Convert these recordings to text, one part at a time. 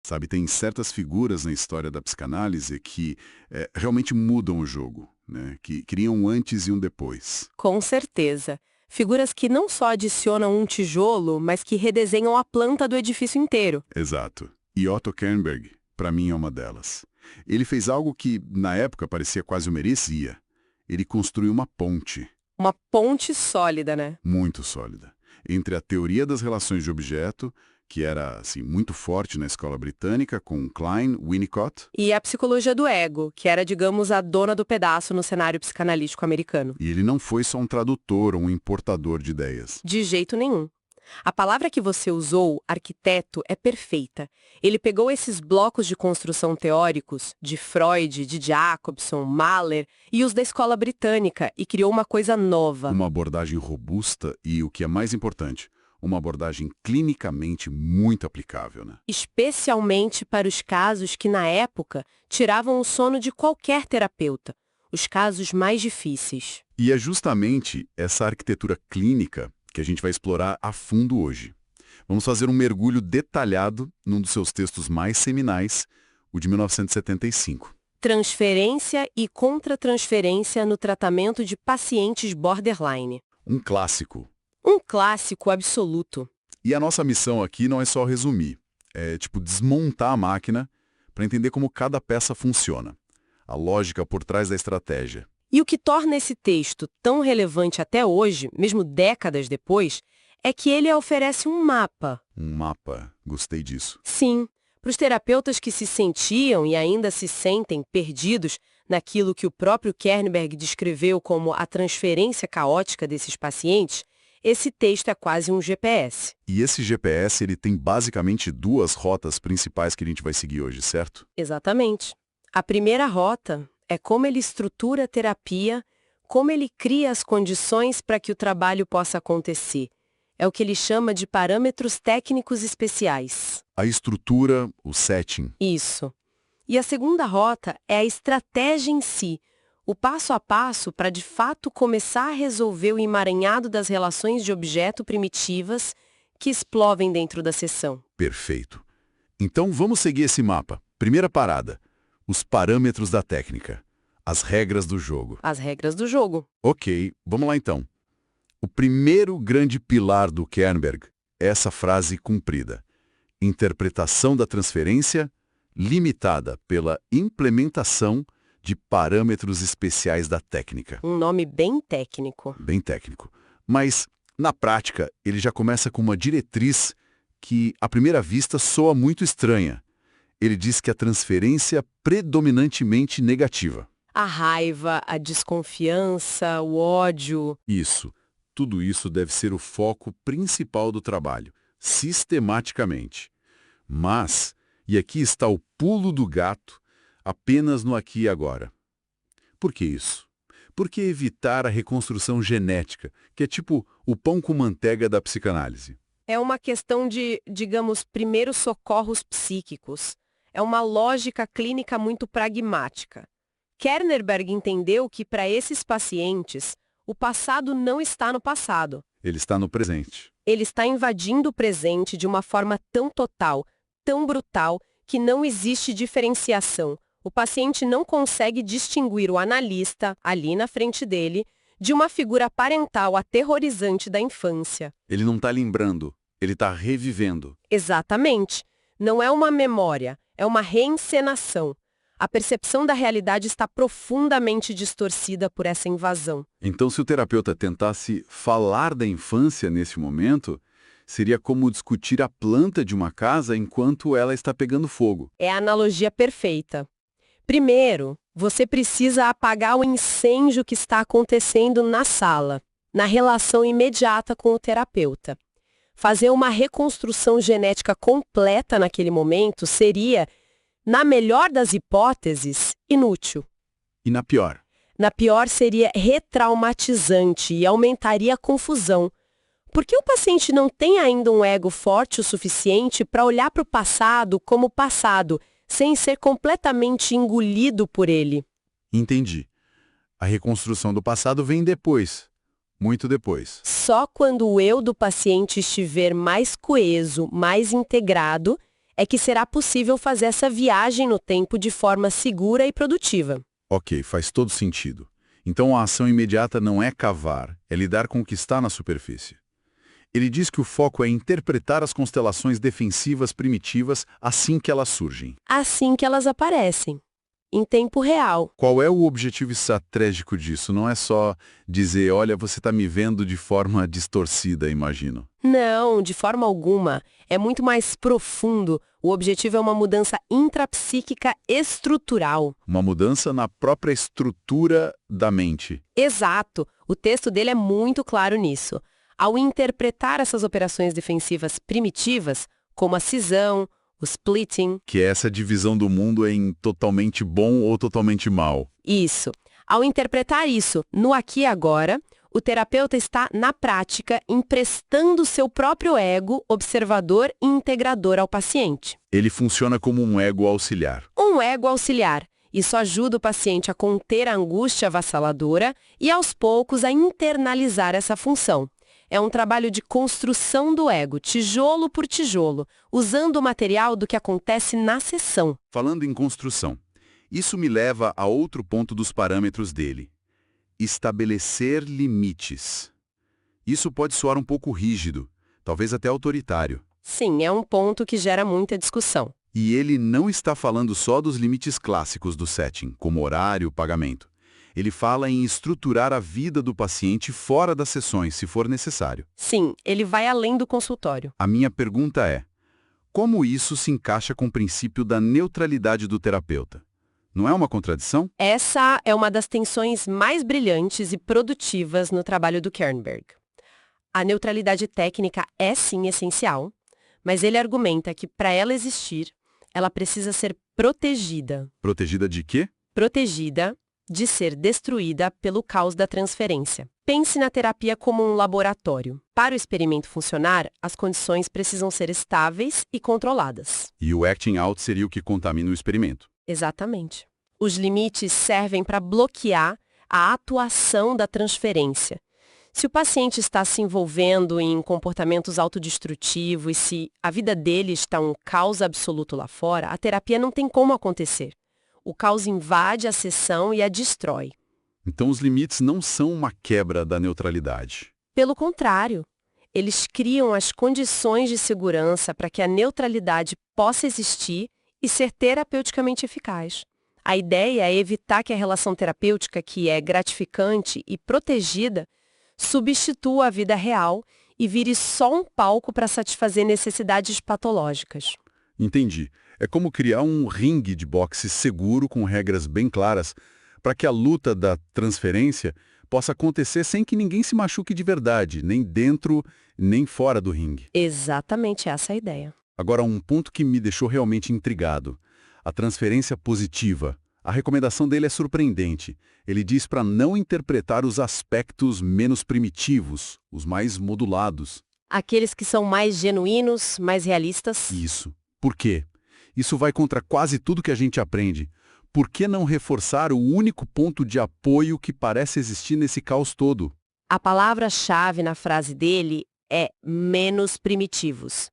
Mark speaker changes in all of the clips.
Speaker 1: Sabe, tem certas figuras na história da psicanálise que realmente mudam o jogo, né? Que criam um antes e um depois.
Speaker 2: Com certeza. Figuras que não só adicionam um tijolo, mas que redesenham a planta do edifício inteiro.
Speaker 1: Exato. E Otto Kernberg, para mim, é uma delas. Ele fez algo que, na época, parecia quase uma heresia. Ele construiu uma ponte.
Speaker 2: Uma ponte sólida, né?
Speaker 1: Muito sólida, entre a teoria das relações de objeto, que era assim muito forte na escola britânica, com Klein, Winnicott,
Speaker 2: E a psicologia do ego, que era, digamos, a dona do pedaço no cenário psicanalítico americano.
Speaker 1: e ele não foi só um tradutor ou um importador de ideias.
Speaker 2: De jeito nenhum. A palavra que você usou, arquiteto, é perfeita. Ele pegou esses blocos de construção teóricos, de Freud, de Jacobson, Mahler, e os da escola britânica, e criou uma coisa nova.
Speaker 1: Uma abordagem robusta e, o que é mais importante, uma abordagem clinicamente muito aplicável, né?
Speaker 2: Especialmente para os casos que, na época, tiravam o sono de qualquer terapeuta, os casos mais difíceis.
Speaker 1: E é justamente essa arquitetura clínica que a gente vai explorar a fundo hoje. Vamos fazer um mergulho detalhado num dos seus textos mais seminais, o de 1975.
Speaker 2: Transferência e contra-transferência no tratamento de pacientes borderline.
Speaker 1: Um clássico.
Speaker 2: Um clássico absoluto.
Speaker 1: E a nossa missão aqui não é só resumir, é desmontar a máquina para entender como cada peça funciona, a lógica por trás da estratégia.
Speaker 2: E o que torna esse texto tão relevante até hoje, mesmo décadas depois, é que ele oferece um mapa.
Speaker 1: Um mapa, gostei disso.
Speaker 2: Sim, para os terapeutas que se sentiam e ainda se sentem perdidos naquilo que o próprio Kernberg descreveu como a transferência caótica desses pacientes, esse texto é quase um GPS.
Speaker 1: E esse GPS ele tem basicamente duas rotas principais que a gente vai seguir hoje, certo?
Speaker 2: Exatamente. A primeira rota é como ele estrutura a terapia, como ele cria as condições para que o trabalho possa acontecer. É o que ele chama de parâmetros técnicos especiais.
Speaker 1: A estrutura, o setting.
Speaker 2: Isso. E a segunda rota é a estratégia em si, o passo a passo para de fato começar a resolver o emaranhado das relações de objeto primitivas que explodem dentro da sessão.
Speaker 1: Perfeito. Então vamos seguir esse mapa. Primeira parada. Os parâmetros da técnica. As regras do jogo.
Speaker 2: As regras do jogo.
Speaker 1: Ok, vamos lá então. O primeiro grande pilar do Kernberg é essa frase comprida. Interpretação da transferência limitada pela implementação de parâmetros especiais da técnica.
Speaker 2: Um nome bem técnico.
Speaker 1: Bem técnico. Mas, na prática, ele já começa com uma diretriz que, à primeira vista, soa muito estranha. Ele diz que a transferência é predominantemente negativa.
Speaker 2: A raiva, a desconfiança, o ódio.
Speaker 1: Isso. Tudo isso deve ser o foco principal do trabalho, sistematicamente. Mas, e aqui está o pulo do gato, apenas no aqui e agora. Por que isso? Por que evitar a reconstrução genética, que é tipo o pão com manteiga da psicanálise?
Speaker 2: É uma questão de, digamos, primeiros socorros psíquicos. É uma lógica clínica muito pragmática. Kernberg entendeu que, para esses pacientes, o passado não está no passado.
Speaker 1: Ele está no presente.
Speaker 2: Ele está invadindo o presente de uma forma tão total, tão brutal, que não existe diferenciação. O paciente não consegue distinguir o analista, ali na frente dele, de uma figura parental aterrorizante da infância.
Speaker 1: Ele não está lembrando, ele está revivendo.
Speaker 2: Exatamente. Não é uma memória, é uma reencenação. A percepção da realidade está profundamente distorcida por essa invasão.
Speaker 1: Então, se o terapeuta tentasse falar da infância nesse momento, seria como discutir a planta de uma casa enquanto ela está pegando fogo.
Speaker 2: É a analogia perfeita. Primeiro, você precisa apagar o incêndio que está acontecendo na sala, na relação imediata com o terapeuta. Fazer uma reconstrução genética completa naquele momento seria, na melhor das hipóteses, inútil.
Speaker 1: E na pior?
Speaker 2: Na pior, seria retraumatizante e aumentaria a confusão. Porque o paciente não tem ainda um ego forte o suficiente para olhar para o passado como passado, sem ser completamente engolido por ele.
Speaker 1: Entendi. A reconstrução do passado vem depois, muito depois.
Speaker 2: Só quando o eu do paciente estiver mais coeso, mais integrado, é que será possível fazer essa viagem no tempo de forma segura e produtiva.
Speaker 1: Ok, faz todo sentido. Então a ação imediata não é cavar, é lidar com o que está na superfície. Ele diz que o foco é interpretar as constelações defensivas primitivas assim que elas surgem.
Speaker 2: Assim que elas aparecem, em tempo real.
Speaker 1: Qual é o objetivo estratégico disso? Não é só dizer, olha, você está me vendo de forma distorcida, imagino.
Speaker 2: Não, de forma alguma. É muito mais profundo. O objetivo é uma mudança intrapsíquica estrutural.
Speaker 1: Uma mudança na própria estrutura da mente.
Speaker 2: Exato. O texto dele é muito claro nisso. Ao interpretar essas operações defensivas primitivas, como a cisão, o splitting...
Speaker 1: Que é essa divisão do mundo em totalmente bom ou totalmente mal.
Speaker 2: Isso. Ao interpretar isso no aqui e agora, o terapeuta está, na prática, emprestando seu próprio ego observador e integrador ao paciente.
Speaker 1: Ele funciona como um ego auxiliar.
Speaker 2: Um ego auxiliar. Isso ajuda o paciente a conter a angústia avassaladora e, aos poucos, a internalizar essa função. É um trabalho de construção do ego, tijolo por tijolo, usando o material do que acontece na sessão.
Speaker 1: Falando em construção, isso me leva a outro ponto dos parâmetros dele. Estabelecer limites. Isso pode soar um pouco rígido, talvez até autoritário.
Speaker 2: Sim, é um ponto que gera muita discussão.
Speaker 1: E ele não está falando só dos limites clássicos do setting, como horário, pagamento. Ele fala em estruturar a vida do paciente fora das sessões, se for necessário.
Speaker 2: Sim, ele vai além do consultório.
Speaker 1: A minha pergunta é, como isso se encaixa com o princípio da neutralidade do terapeuta? Não é uma contradição?
Speaker 2: Essa é uma das tensões mais brilhantes e produtivas no trabalho do Kernberg. A neutralidade técnica é sim essencial, mas ele argumenta que para ela existir, ela precisa ser protegida.
Speaker 1: Protegida de quê?
Speaker 2: Protegida de ser destruída pelo caos da transferência. Pense na terapia como um laboratório. Para o experimento funcionar, as condições precisam ser estáveis e controladas.
Speaker 1: E o acting out seria o que contamina o experimento.
Speaker 2: Exatamente. Os limites servem para bloquear a atuação da transferência. Se o paciente está se envolvendo em comportamentos autodestrutivos e se a vida dele está um caos absoluto lá fora, a terapia não tem como acontecer. O caos invade a sessão e a destrói.
Speaker 1: Então os limites não são uma quebra da neutralidade.
Speaker 2: Pelo contrário, eles criam as condições de segurança para que a neutralidade possa existir e ser terapeuticamente eficaz. A ideia é evitar que a relação terapêutica, que é gratificante e protegida, substitua a vida real e vire só um palco para satisfazer necessidades patológicas.
Speaker 1: Entendi. É como criar um ringue de boxe seguro com regras bem claras para que a luta da transferência possa acontecer sem que ninguém se machuque de verdade, nem dentro, nem fora do ringue.
Speaker 2: Exatamente essa é a ideia.
Speaker 1: Agora, um ponto que me deixou realmente intrigado. A transferência positiva. A recomendação dele é surpreendente. Ele diz para não interpretar os aspectos menos primitivos, os mais modulados.
Speaker 2: Aqueles que são mais genuínos, mais realistas.
Speaker 1: Isso. Por quê? Isso vai contra quase tudo que a gente aprende. Por que não reforçar o único ponto de apoio que parece existir nesse caos todo?
Speaker 2: A palavra-chave na frase dele é menos primitivos.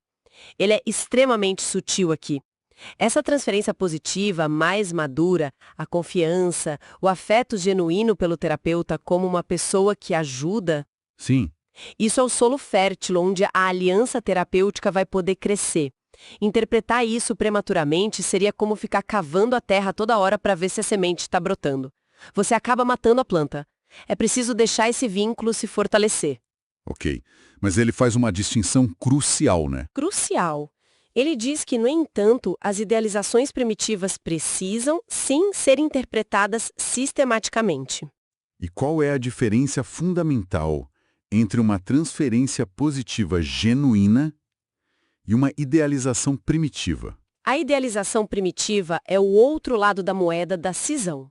Speaker 2: Ele é extremamente sutil aqui. Essa transferência positiva, mais madura, a confiança, o afeto genuíno pelo terapeuta como uma pessoa que ajuda,
Speaker 1: Sim.
Speaker 2: isso é o solo fértil onde a aliança terapêutica vai poder crescer. Interpretar isso prematuramente seria como ficar cavando a terra toda hora para ver se a semente está brotando. Você acaba matando a planta. É preciso deixar esse vínculo se fortalecer.
Speaker 1: Ok. Mas ele faz uma distinção crucial, né?
Speaker 2: Crucial. Ele diz que, no entanto, as idealizações primitivas precisam, sim, ser interpretadas sistematicamente.
Speaker 1: E qual é a diferença fundamental entre uma transferência positiva genuína e uma idealização primitiva?
Speaker 2: A idealização primitiva é o outro lado da moeda da cisão.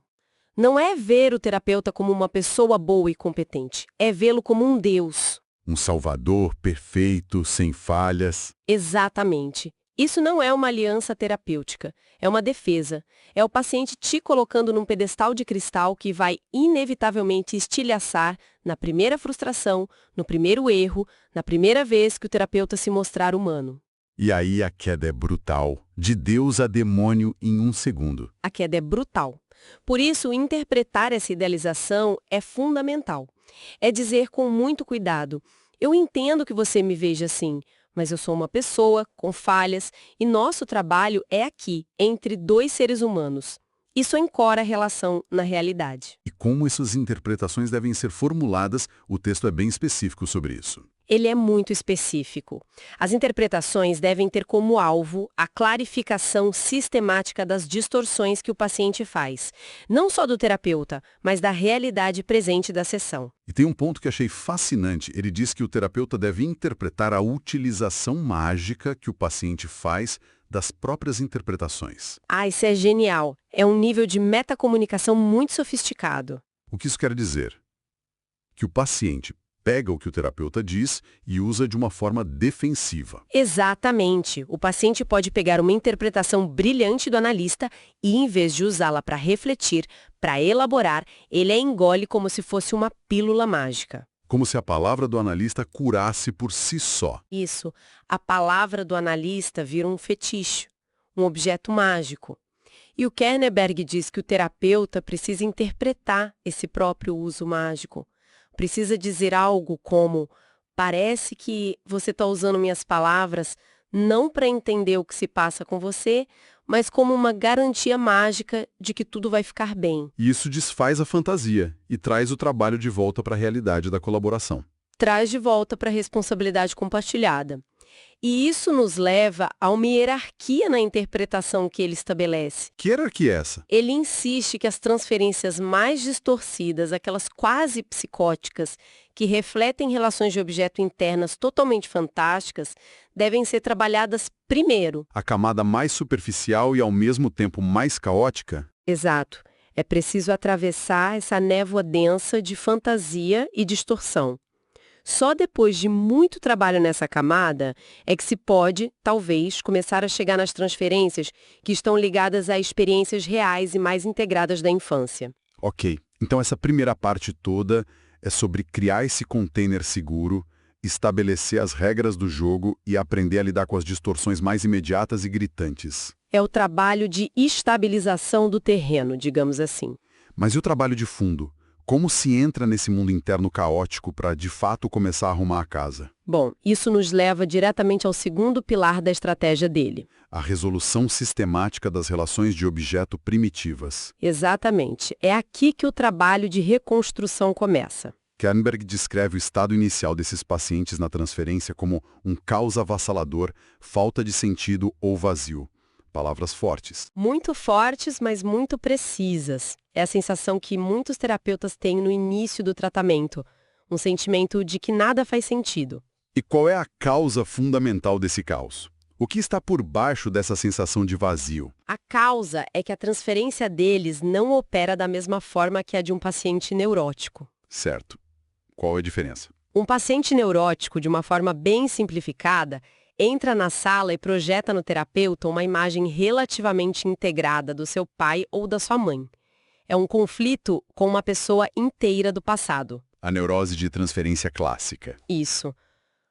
Speaker 2: Não é ver o terapeuta como uma pessoa boa e competente, é vê-lo como um Deus.
Speaker 1: Um salvador perfeito, sem falhas.
Speaker 2: Exatamente. Isso não é uma aliança terapêutica, é uma defesa. É o paciente te colocando num pedestal de cristal que vai inevitavelmente estilhaçar na primeira frustração, no primeiro erro, na primeira vez que o terapeuta se mostrar humano.
Speaker 1: E aí a queda é brutal, de Deus a demônio em um segundo.
Speaker 2: A queda é brutal. Por isso, interpretar essa idealização é fundamental. É dizer com muito cuidado: eu entendo que você me veja assim, mas eu sou uma pessoa com falhas e nosso trabalho é aqui, entre dois seres humanos. Isso ancora a relação na realidade.
Speaker 1: E como essas interpretações devem ser formuladas, o texto é bem específico sobre isso.
Speaker 2: Ele é muito específico. As interpretações devem ter como alvo a clarificação sistemática das distorções que o paciente faz, não só do terapeuta, mas da realidade presente da sessão.
Speaker 1: E tem um ponto que achei fascinante. Ele diz que o terapeuta deve interpretar a utilização mágica que o paciente faz das próprias interpretações.
Speaker 2: Ah, isso é genial. É um nível de metacomunicação muito sofisticado.
Speaker 1: O que isso quer dizer? Que o paciente pega o que o terapeuta diz e usa de uma forma defensiva.
Speaker 2: Exatamente. O paciente pode pegar uma interpretação brilhante do analista e, em vez de usá-la para refletir, para elaborar, ele a engole como se fosse uma pílula mágica.
Speaker 1: Como se a palavra do analista curasse por si só.
Speaker 2: Isso. A palavra do analista vira um fetiche, um objeto mágico. E o Kerneberg diz que o terapeuta precisa interpretar esse próprio uso mágico. Precisa dizer algo como: parece que você está usando minhas palavras não para entender o que se passa com você, mas como uma garantia mágica de que tudo vai ficar bem.
Speaker 1: E isso desfaz a fantasia e traz o trabalho de volta para a realidade da colaboração.
Speaker 2: Traz de volta para a responsabilidade compartilhada. E isso nos leva a uma hierarquia na interpretação que ele estabelece.
Speaker 1: Que hierarquia é essa?
Speaker 2: Ele insiste que as transferências mais distorcidas, aquelas quase psicóticas, que refletem relações de objeto internas totalmente fantásticas, devem ser trabalhadas primeiro.
Speaker 1: A camada mais superficial e ao mesmo tempo mais caótica?
Speaker 2: Exato. É preciso atravessar essa névoa densa de fantasia e distorção. Só depois de muito trabalho nessa camada é que se pode, talvez, começar a chegar nas transferências que estão ligadas a experiências reais e mais integradas da infância.
Speaker 1: Ok, então essa primeira parte toda é sobre criar esse container seguro, estabelecer as regras do jogo e aprender a lidar com as distorções mais imediatas e gritantes.
Speaker 2: É o trabalho de estabilização do terreno, digamos assim.
Speaker 1: Mas e o trabalho de fundo? Como se entra nesse mundo interno caótico para, de fato, começar a arrumar a casa?
Speaker 2: Bom, isso nos leva diretamente ao segundo pilar da estratégia dele.
Speaker 1: A resolução sistemática das relações de objeto primitivas.
Speaker 2: Exatamente. É aqui que o trabalho de reconstrução começa.
Speaker 1: Kernberg descreve o estado inicial desses pacientes na transferência como um caos avassalador, falta de sentido ou vazio. Palavras fortes.
Speaker 2: Muito fortes, mas muito precisas. É a sensação que muitos terapeutas têm no início do tratamento. Um sentimento de que nada faz sentido.
Speaker 1: E qual é a causa fundamental desse caos? O que está por baixo dessa sensação de vazio?
Speaker 2: A causa é que a transferência deles não opera da mesma forma que a de um paciente neurótico.
Speaker 1: Certo. Qual é a diferença?
Speaker 2: Um paciente neurótico, de uma forma bem simplificada, entra na sala e projeta no terapeuta uma imagem relativamente integrada do seu pai ou da sua mãe. É um conflito com uma pessoa inteira do passado.
Speaker 1: A neurose de transferência clássica.
Speaker 2: Isso.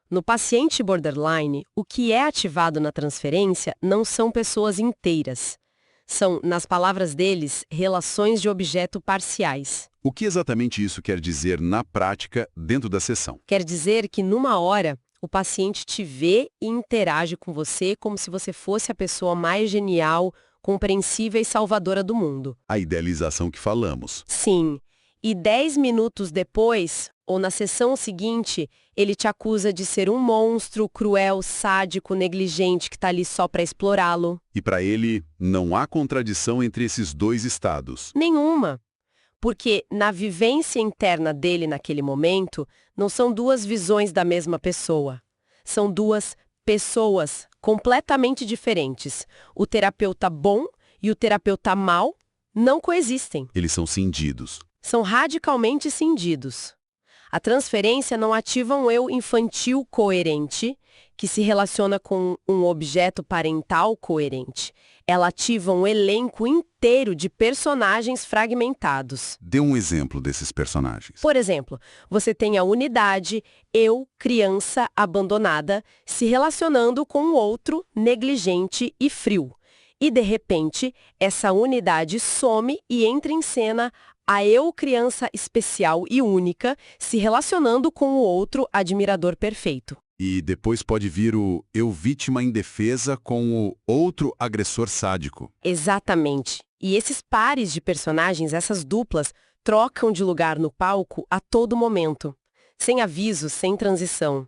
Speaker 2: No paciente borderline, o que é ativado na transferência não são pessoas inteiras. São, nas palavras deles, relações de objeto parciais.
Speaker 1: O que exatamente isso quer dizer na prática dentro da sessão?
Speaker 2: Quer dizer que, numa hora, o paciente te vê e interage com você como se você fosse a pessoa mais genial, compreensiva e salvadora do mundo.
Speaker 1: A idealização que falamos.
Speaker 2: Sim. E 10 minutos depois, ou na sessão seguinte, ele te acusa de ser um monstro, cruel, sádico, negligente que está ali só para explorá-lo.
Speaker 1: E para ele, não há contradição entre esses dois estados.
Speaker 2: Nenhuma. Porque na vivência interna dele naquele momento, não são duas visões da mesma pessoa. São duas pessoas completamente diferentes. O terapeuta bom e o terapeuta mau não coexistem.
Speaker 1: Eles são cindidos.
Speaker 2: São radicalmente cindidos. A transferência não ativa um eu infantil coerente, que se relaciona com um objeto parental coerente. Ela ativa um elenco inteiro de personagens fragmentados.
Speaker 1: Dê um exemplo desses personagens.
Speaker 2: Por exemplo, você tem a unidade eu, criança abandonada, se relacionando com o outro negligente e frio. E, de repente, essa unidade some e entra em cena a eu, criança especial e única, se relacionando com o outro admirador perfeito.
Speaker 1: E depois pode vir o eu vítima indefesa com o outro agressor sádico.
Speaker 2: Exatamente. E esses pares de personagens, essas duplas, trocam de lugar no palco a todo momento. Sem aviso, sem transição.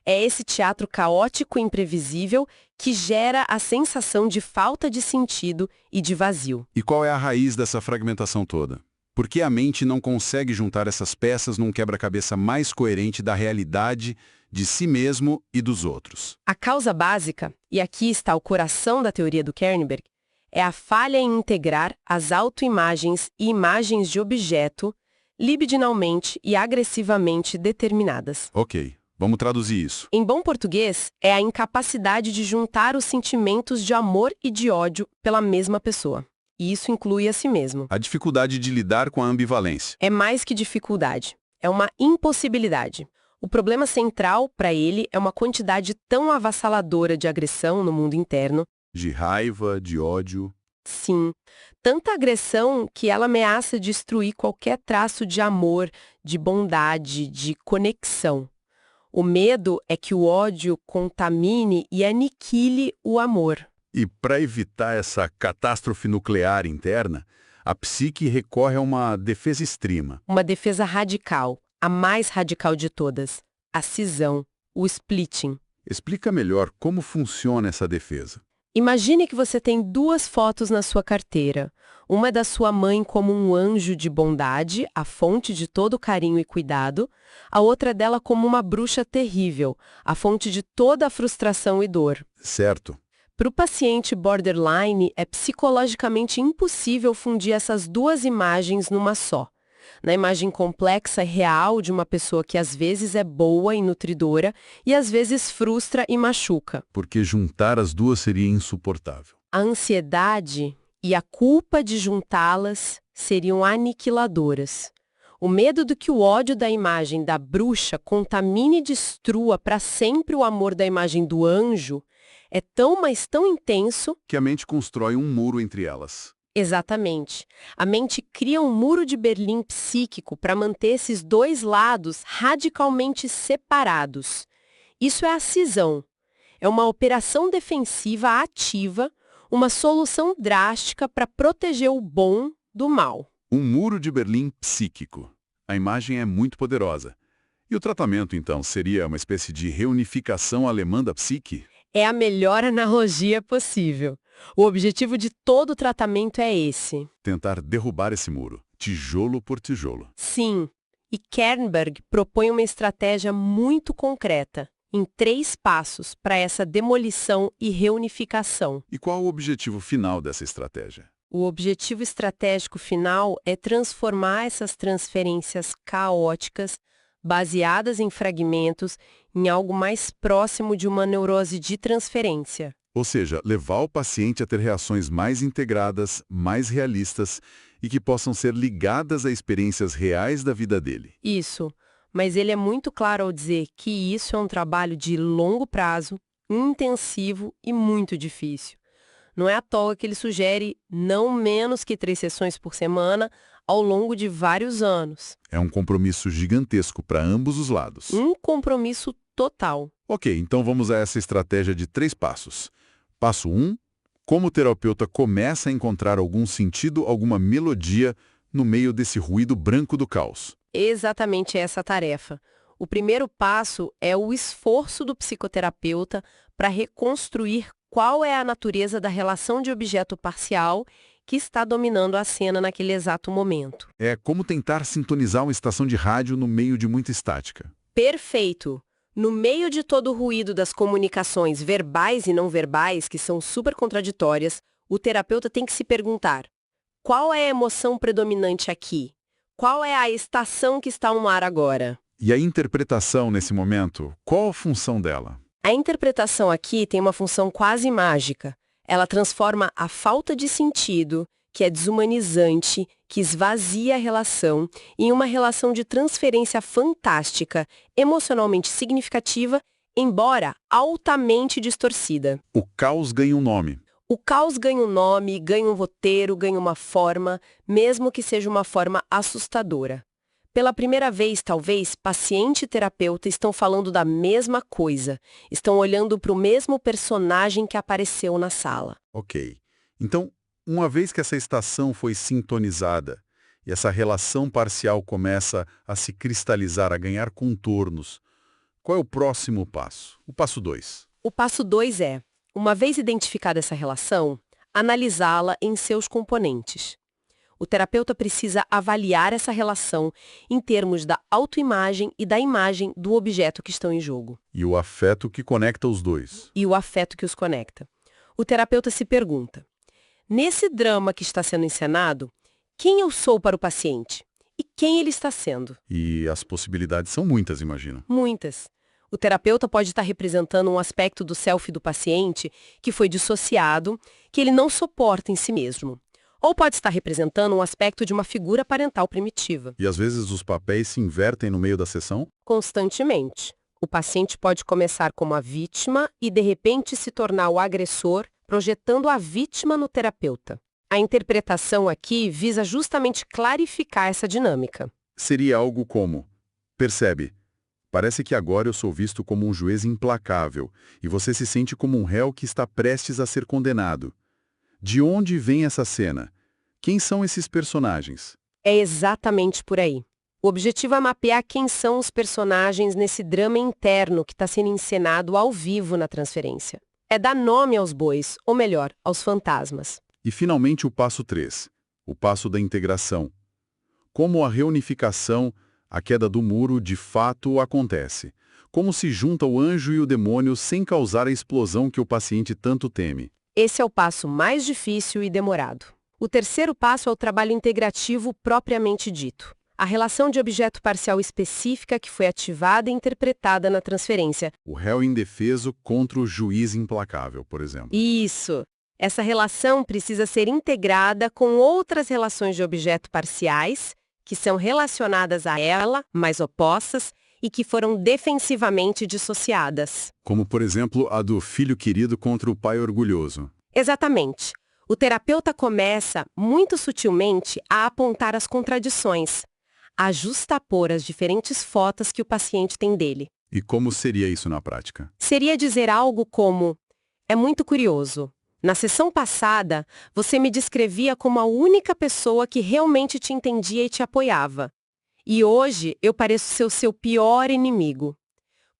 Speaker 2: É esse teatro caótico e imprevisível que gera a sensação de falta de sentido e de vazio.
Speaker 1: E qual é a raiz dessa fragmentação toda? Por que a mente não consegue juntar essas peças num quebra-cabeça mais coerente da realidade, de si mesmo e dos outros?
Speaker 2: A causa básica, e aqui está o coração da teoria do Kernberg, é a falha em integrar as autoimagens e imagens de objeto libidinalmente e agressivamente determinadas.
Speaker 1: Ok, vamos traduzir isso.
Speaker 2: Em bom português, é a incapacidade de juntar os sentimentos de amor e de ódio pela mesma pessoa. E isso inclui a si mesmo.
Speaker 1: A dificuldade de lidar com a ambivalência.
Speaker 2: É mais que dificuldade, é uma impossibilidade. O problema central para ele é uma quantidade tão avassaladora de agressão no mundo interno.
Speaker 1: De raiva, de ódio.
Speaker 2: Sim, tanta agressão que ela ameaça destruir qualquer traço de amor, de bondade, de conexão. O medo é que o ódio contamine e aniquile o amor.
Speaker 1: E para evitar essa catástrofe nuclear interna, a psique recorre a uma defesa extrema.
Speaker 2: Uma defesa radical, a mais radical de todas, a cisão, o splitting.
Speaker 1: Explica melhor como funciona essa defesa.
Speaker 2: Imagine que você tem duas fotos na sua carteira. Uma é da sua mãe como um anjo de bondade, a fonte de todo carinho e cuidado. A outra é dela como uma bruxa terrível, a fonte de toda a frustração e dor.
Speaker 1: Certo.
Speaker 2: Para o paciente borderline, é psicologicamente impossível fundir essas duas imagens numa só. Na imagem complexa e real de uma pessoa que às vezes é boa e nutridora e às vezes frustra e machuca.
Speaker 1: Porque juntar as duas seria insuportável.
Speaker 2: A ansiedade e a culpa de juntá-las seriam aniquiladoras. O medo de que o ódio da imagem da bruxa contamine e destrua para sempre o amor da imagem do anjo é tão, mas tão intenso
Speaker 1: que a mente constrói um muro entre elas.
Speaker 2: Exatamente. A mente cria um muro de Berlim psíquico para manter esses dois lados radicalmente separados. Isso é a cisão. É uma operação defensiva ativa, uma solução drástica para proteger o bom do mal.
Speaker 1: Um muro de Berlim psíquico. A imagem é muito poderosa. E o tratamento, então, seria uma espécie de reunificação alemã da psique?
Speaker 2: É a melhor analogia possível. O objetivo de todo o tratamento é esse.
Speaker 1: Tentar derrubar esse muro, tijolo por tijolo.
Speaker 2: Sim, e Kernberg propõe uma estratégia muito concreta, em 3 passos, para essa demolição e reunificação.
Speaker 1: E qual o objetivo final dessa estratégia?
Speaker 2: O objetivo estratégico final é transformar essas transferências caóticas, baseadas em fragmentos, em algo mais próximo de uma neurose de transferência.
Speaker 1: Ou seja, levar o paciente a ter reações mais integradas, mais realistas e que possam ser ligadas a experiências reais da vida dele.
Speaker 2: Isso, mas ele é muito claro ao dizer que isso é um trabalho de longo prazo, intensivo e muito difícil. Não é à toa que ele sugere não menos que 3 sessões por semana ao longo de vários anos.
Speaker 1: É um compromisso gigantesco para ambos os lados.
Speaker 2: Um compromisso total.
Speaker 1: Ok, então vamos a essa estratégia de 3 passos. Passo 1, como o terapeuta começa a encontrar algum sentido, alguma melodia no meio desse ruído branco do caos.
Speaker 2: Exatamente essa tarefa. O primeiro passo é o esforço do psicoterapeuta para reconstruir qual é a natureza da relação de objeto parcial que está dominando a cena naquele exato momento.
Speaker 1: É como tentar sintonizar uma estação de rádio no meio de muita estática.
Speaker 2: Perfeito! No meio de todo o ruído das comunicações verbais e não verbais, que são super contraditórias, o terapeuta tem que se perguntar: qual é a emoção predominante aqui? Qual é a estação que está no ar agora?
Speaker 1: E a interpretação nesse momento, qual a função dela?
Speaker 2: A interpretação aqui tem uma função quase mágica. Ela transforma a falta de sentido, que é desumanizante, que esvazia a relação, em uma relação de transferência fantástica, emocionalmente significativa, embora altamente distorcida.
Speaker 1: O caos ganha um nome.
Speaker 2: O caos ganha um nome, ganha um roteiro, ganha uma forma, mesmo que seja uma forma assustadora. Pela primeira vez, talvez, paciente e terapeuta estão falando da mesma coisa, estão olhando para o mesmo personagem que apareceu na sala.
Speaker 1: Ok. Então, uma vez que essa estação foi sintonizada e essa relação parcial começa a se cristalizar, a ganhar contornos, qual é o próximo passo? O passo 2.
Speaker 2: O passo 2 é, uma vez identificada essa relação, analisá-la em seus componentes. O terapeuta precisa avaliar essa relação em termos da autoimagem e da imagem do objeto que estão em jogo.
Speaker 1: E o afeto que conecta os dois.
Speaker 2: E o afeto que os conecta. O terapeuta se pergunta, nesse drama que está sendo encenado, quem eu sou para o paciente? E quem ele está sendo?
Speaker 1: E as possibilidades são muitas, imagino.
Speaker 2: Muitas. O terapeuta pode estar representando um aspecto do self do paciente que foi dissociado, que ele não suporta em si mesmo. Ou pode estar representando um aspecto de uma figura parental primitiva.
Speaker 1: E às vezes os papéis se invertem no meio da sessão?
Speaker 2: Constantemente. O paciente pode começar como a vítima e, de repente, se tornar o agressor, projetando a vítima no terapeuta. A interpretação aqui visa justamente clarificar essa dinâmica.
Speaker 1: Seria algo como: percebe, parece que agora eu sou visto como um juiz implacável e você se sente como um réu que está prestes a ser condenado. De onde vem essa cena? Quem são esses personagens?
Speaker 2: É exatamente por aí. O objetivo é mapear quem são os personagens nesse drama interno que está sendo encenado ao vivo na transferência. É dar nome aos bois, ou melhor, aos fantasmas.
Speaker 1: E finalmente o passo 3, o passo da integração. Como a reunificação, a queda do muro de fato acontece. Como se junta o anjo e o demônio sem causar a explosão que o paciente tanto teme.
Speaker 2: Esse é o passo mais difícil e demorado. O terceiro passo é o trabalho integrativo propriamente dito. A relação de objeto parcial específica que foi ativada e interpretada na transferência.
Speaker 1: O réu indefeso contra o juiz implacável, por exemplo.
Speaker 2: Isso! Essa relação precisa ser integrada com outras relações de objeto parciais, que são relacionadas a ela, mas opostas, e que foram defensivamente dissociadas.
Speaker 1: Como, por exemplo, a do filho querido contra o pai orgulhoso.
Speaker 2: Exatamente. O terapeuta começa, muito sutilmente, a apontar as contradições, a justapor as diferentes fotos que o paciente tem dele.
Speaker 1: E como seria isso na prática?
Speaker 2: Seria dizer algo como: é muito curioso. Na sessão passada, você me descrevia como a única pessoa que realmente te entendia e te apoiava. E hoje eu pareço ser o seu pior inimigo.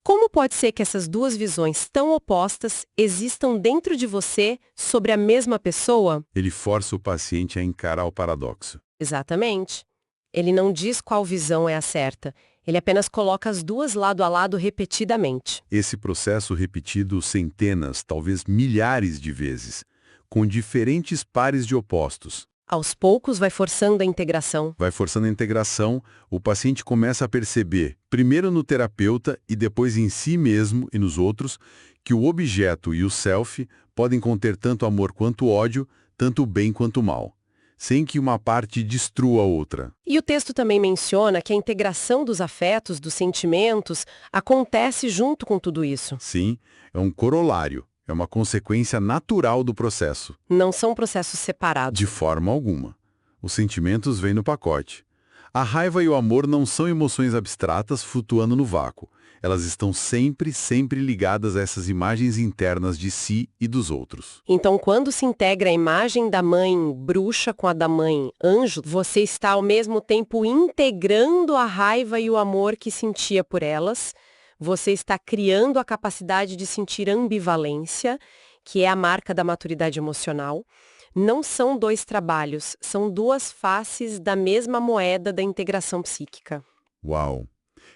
Speaker 2: Como pode ser que essas duas visões tão opostas existam dentro de você sobre a mesma pessoa?
Speaker 1: Ele força o paciente a encarar o paradoxo.
Speaker 2: Exatamente. Ele não diz qual visão é a certa. Ele apenas coloca as duas lado a lado repetidamente.
Speaker 1: Esse processo repetido centenas, talvez milhares de vezes, com diferentes pares de opostos.
Speaker 2: Aos poucos vai forçando a integração.
Speaker 1: Vai forçando a integração, o paciente começa a perceber, primeiro no terapeuta e depois em si mesmo e nos outros, que o objeto e o self podem conter tanto amor quanto ódio, tanto bem quanto mal, sem que uma parte destrua a outra.
Speaker 2: E o texto também menciona que a integração dos afetos, dos sentimentos, acontece junto com tudo isso.
Speaker 1: Sim, é um corolário. É uma consequência natural do processo.
Speaker 2: Não são processos separados.
Speaker 1: De forma alguma. Os sentimentos vêm no pacote. A raiva e o amor não são emoções abstratas flutuando no vácuo. Elas estão sempre ligadas a essas imagens internas de si e dos outros.
Speaker 2: Então, quando se integra a imagem da mãe bruxa com a da mãe anjo, você está ao mesmo tempo integrando a raiva e o amor que sentia por elas. Você está criando a capacidade de sentir ambivalência, que é a marca da maturidade emocional. Não são dois trabalhos, são duas faces da mesma moeda da integração psíquica.
Speaker 1: Uau!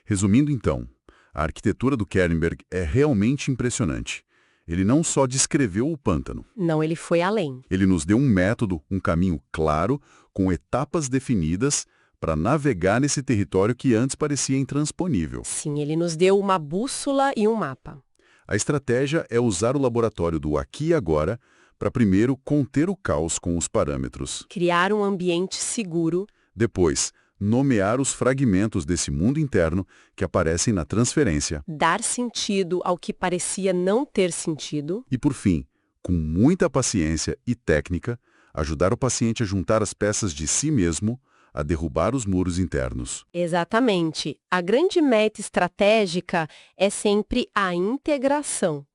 Speaker 1: Resumindo então, a arquitetura do Kernberg é realmente impressionante. Ele não só descreveu o pântano.
Speaker 2: Não, ele foi além.
Speaker 1: Ele nos deu um método, um caminho claro, com etapas definidas, para navegar nesse território que antes parecia intransponível.
Speaker 2: Sim, ele nos deu uma bússola e um mapa.
Speaker 1: A estratégia é usar o laboratório do aqui e agora para primeiro conter o caos com os parâmetros.
Speaker 2: Criar um ambiente seguro.
Speaker 1: Depois, nomear os fragmentos desse mundo interno que aparecem na transferência.
Speaker 2: Dar sentido ao que parecia não ter sentido.
Speaker 1: E, por fim, com muita paciência e técnica, ajudar o paciente a juntar as peças de si mesmo, a derrubar os muros internos.
Speaker 2: Exatamente. A grande meta estratégica é sempre a integração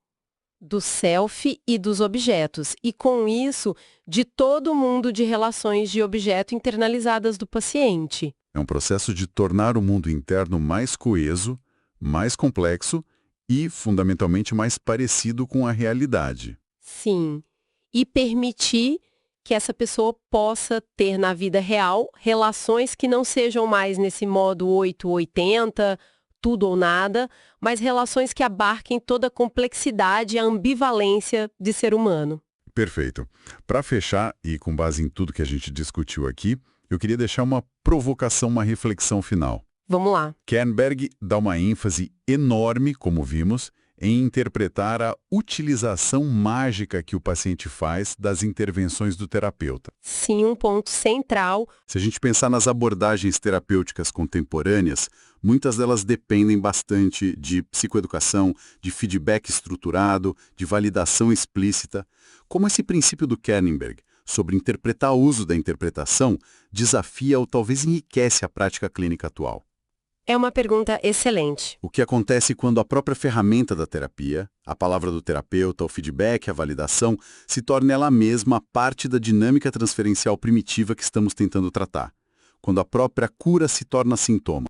Speaker 2: do self e dos objetos, e com isso, de todo o mundo de relações de objeto internalizadas do paciente.
Speaker 1: É um processo de tornar o mundo interno mais coeso, mais complexo e, fundamentalmente, mais parecido com a realidade.
Speaker 2: Sim. E permitir que essa pessoa possa ter na vida real relações que não sejam mais nesse modo 880, tudo ou nada, mas relações que abarquem toda a complexidade e a ambivalência de ser humano.
Speaker 1: Perfeito. Para fechar, e com base em tudo que a gente discutiu aqui, eu queria deixar uma provocação, uma reflexão final.
Speaker 2: Vamos lá.
Speaker 1: Kernberg dá uma ênfase enorme, como vimos, em interpretar a utilização mágica que o paciente faz das intervenções do terapeuta.
Speaker 2: Sim, um ponto central.
Speaker 1: Se a gente pensar nas abordagens terapêuticas contemporâneas, muitas delas dependem bastante de psicoeducação, de feedback estruturado, de validação explícita. Como esse princípio do Kernberg sobre interpretar o uso da interpretação desafia ou talvez enriquece a prática clínica atual.
Speaker 2: É uma pergunta excelente.
Speaker 1: O que acontece quando a própria ferramenta da terapia, a palavra do terapeuta, o feedback, a validação, se torna ela mesma parte da dinâmica transferencial primitiva que estamos tentando tratar. Quando a própria cura se torna sintoma.